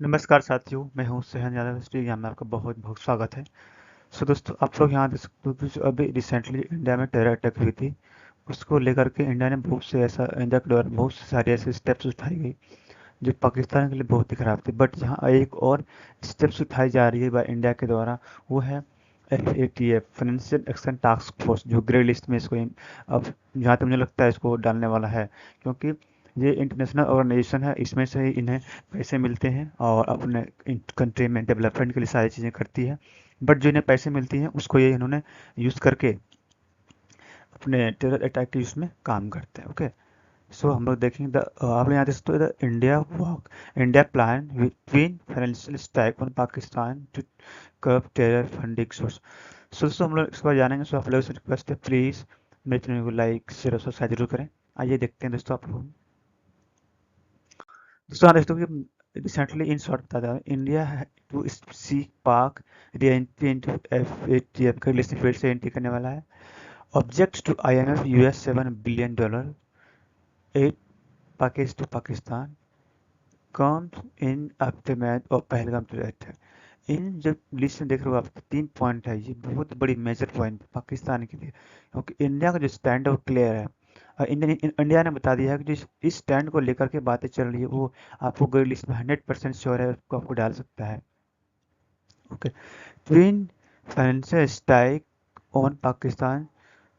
नमस्कार साथियों, मैं हूं सहन यादव। हिस्ट्री में आपका बहुत बहुत स्वागत है। दोस्तों, आप लोग यहाँ देख सकते हो कि जो अभी रिसेंटली इंडिया में टेरर अटैक हुई थी, उसको लेकर के इंडिया ने इंडिया के द्वारा बहुत से सारे ऐसे स्टेप्स उठाई गई जो पाकिस्तान के लिए बहुत ही खराब थे। बट यहाँ एक और स्टेप्स उठाई जा रही है बाय इंडिया के द्वारा, वो है FATF, financial action task force, जो ग्रे लिस्ट में इसको अब जहाँ तक मुझे लगता है इसको डालने वाला है, क्योंकि ये इंटरनेशनल ऑर्गेनाइजेशन है। इसमें से ही इन्हें पैसे मिलते हैं और अपने कंट्री में डेवलपमेंट के लिए सारी चीज़ें करती है। बट जो इन्हें पैसे मिलती हैं उसको ये इन्होंने यूज़ करके अपने टेरर अटैक के यूज़ में काम करते हैं। ओके, सो हम लोग देखेंगे आप लोग यहाँ देख सकते हो India plan between financial strike on Pakistan to curb terror funding source. So दोस्तों, हम लोग इसके बाद जानेंगे। सो आप लोगों से रिक्वेस्ट है, प्लीज़ मेरे चैनल को लाइक शेयर और सब्सक्राइब जरूर करें। आइए देखते हैं दोस्तों। आप लोग दोस्तों यहाँ देखते हो कि रिसेंटली इन शॉर्ट बता रहा हूँ, India to see Pak reentry into FATF का लिस्ट में फिर से एंट्री करने वाला है। Object to IMF US $7 billion aid package to Pakistan comes in aftermath of Pahalgam terror. इन जब लिस्ट में देख रहे हो आप, 3 पॉइंट है। ये बहुत बड़ी मेजर पॉइंट पाकिस्तान के लिए, क्योंकि इंडिया का जो स्टैंड है वो क्लियर है। और इंडिया ने बता दिया है कि जो इस स्टैंड को लेकर के बातें चल रही है वो आपको ग्रे लिस्ट में 100% श्योर है, उसको आपको डाल सकता है। Okay, twin financial strike on Pakistan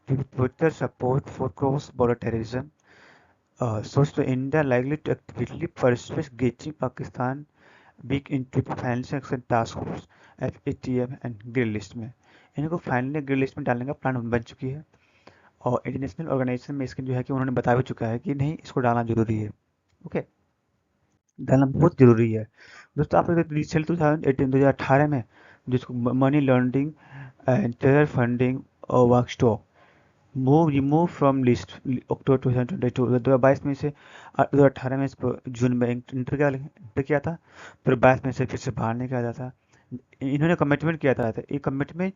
twitter support for cross border terrorism. सोच तो India likely to actively pursue getting Pakistan big into the financial action task force FATF and grey list में। इनको फाइनली ग्रे लिस्ट में डालने का plan बन चुकी है, और इंटरनेशनल ऑर्गेनाइजेशन में इसके जो है कि उन्होंने बता भी चुका है कि नहीं, इसको डालना जरूरी है। ओके, डालना बहुत जरूरी है। दोस्तों, आप रिसेंट 2018 में जिसको money laundering and terror funding और work stock move remove from list October 2022, 2022 में से 2018 में इसको जून में इंटर किया था, फिर 22 में से फिर से बाहर निकाला था। इन्होंने कमिटमेंट किया था, ये कमिटमेंट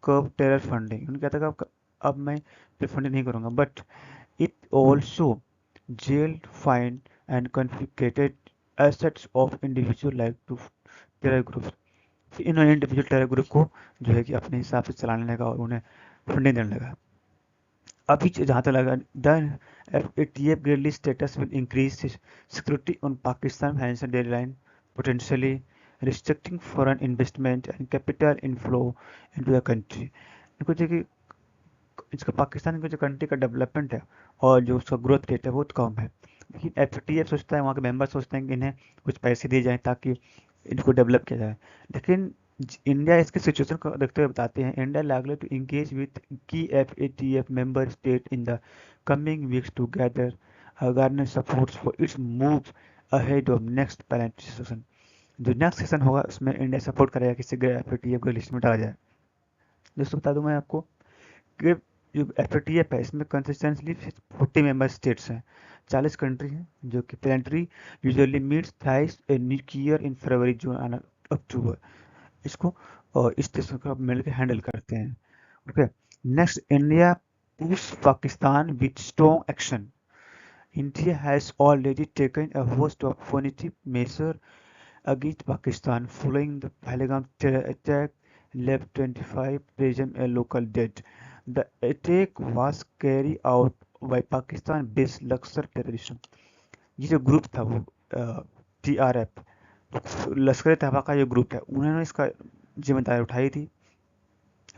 कर्व टेरर फंडिंग, उन्होंने कहा था कि अब मैं फंडिंग नहीं करूंगा। But it also jail fine and confiscated assets of individual like to terror group. इन्होंने इंडिविजुअल टेरर ग्रुप को जो है कि अपने हिसाब से चलाने लगा और उन्हें फंडिंग देने लगा। अभी जहाँ तक लगा, the FATF grey list status will increase security on Pakistan financial deadline, potentially restricting foreign investment and capital inflow into the country। इनको देखिए, इसका पाकिस्तान का जो कंट्री का डेवलपमेंट है और जो उसका ग्रोथ रेट है बहुत कम है। लेकिन FATF सोचता है, वहाँ के मेंबर सोचते हैं कि इन्हें कुछ पैसे दिए जाएं ताकि इनको डेवलप किया जाए। लेकिन इंडिया इसके सिचुएशन को देखते हुए बताते हैं, India likely to engage with key FATF member state in the coming weeks to gather garner support for its move ahead of next plenary session. जो नेक्स्ट सेशन होगा उसमें इंडिया सपोर्ट करेगा कि FATF को लिस्ट में डाला जाए। दोस्तों, बता दूं मैं आपको कि जो FATF है इसमें कंसिस्टेंटली 40 मेंबर स्टेट्स हैं, 40 कंट्री हैं, जो कि plenary usually meets thrice a year in February June and October. इसको और इस देशों को मिलकर हैंडल करते हैं। Okay, next, India push Pakistan with strong action. India has already taken a host of punitive measures against Pakistan following the Pahalgam terror attack left 25 prisoners and local dead. The attack was carried out by Pakistan-based Laskar terrorism। ये जो group था वो TRF, लश्कर तैयबा का जो group है, उन्होंने इसका जिम्मेदारी उठाई थी।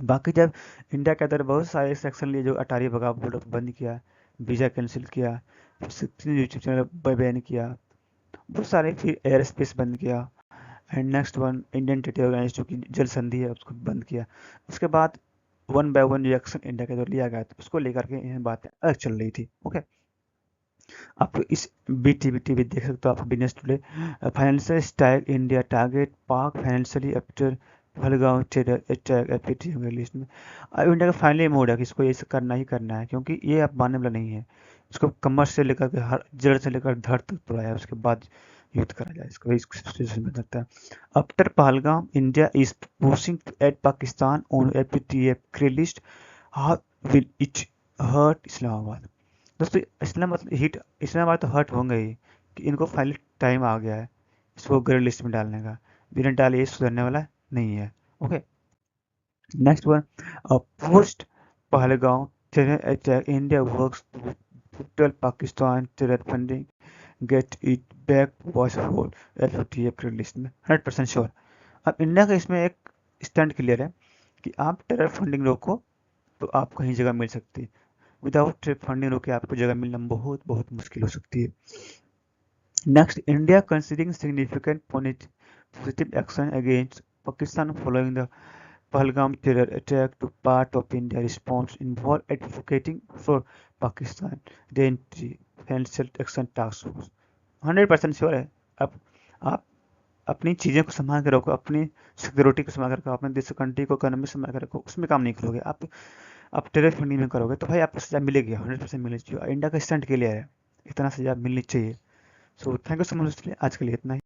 बाकी जब इंडिया के अंदर बहुत सारे सेक्शन लिए, जो अटारी बगावत बंद किया, वीज़ा कैंसिल किया, यूट्यूब चैनल बैन किया, बहुत सारे, फिर एयर स्पेस बंद किया, and next one Indian trade organisation जो कि जल संधि है उसको बंद किया। उसके बाद one by one reaction India के द्वारा लिया गया, तो उसको लेकर के इन बातें अलग चल रही थी। ओके, आप इस BTV देख सकते हो, आप Business Today, financial style India target Pak financially after Pahalgam terror attack FATF list में। अब इंडिया का फाइनली मोड है कि इसको ये करना ही करना है, क्योंकि ये अब मानने वाला नहीं है। इसको कमर से लेकर के हर जड़ से लेकर धड़ तक तोड़ा है, उसके बाद युद्ध करा जाए, इसको इस सिचुएशन में लगता है। After Pahalgam, India is pushing to add Pakistan on FATF grey list. How will it hurt Islamabad. दोस्तों, इस्लामाबाद तो हर्ट होंगे ही, कि इनको फाइनली टाइम आ गया है इसको ग्रे लिस्ट में डालने का, बिना डाले ये सुधरने वाला नहीं है। Okay, next one, post Pahalgam terror attack, India works to tell Pakistan terror funding get it back watch whole FATF की लिस्ट में 100% श्योर। अब इंडिया का इसमें एक स्टैंड क्लियर है कि आप टेरर फंडिंग रोको तो आपको कहीं जगह मिल सकती है, विदाउट टेरर फंडिंग रोके आपको जगह मिलना बहुत बहुत मुश्किल हो सकती है। Next, India considering significant positive action against Pakistan following the Pahalgam terror attack to part of India response involved advocating for Pakistan re-entry and self-action task force। 100% sure है। अब आप अपनी चीज़ें को संभाल के रखो, अपनी सिक्योरिटी को संभाल के रखो, अपने देश कंट्री को इकोनॉमी संभाल के रखो, उसमें काम नहीं करोगे आप टेरर फंडिंग में करोगे तो भाई आपको सजा मिलेगी, 100% मिलनी चाहिए। इंडिया का स्टैंड क्लियर है, इतना सजा मिलनी चाहिए। So thank you so much, आज के लिए इतना ही।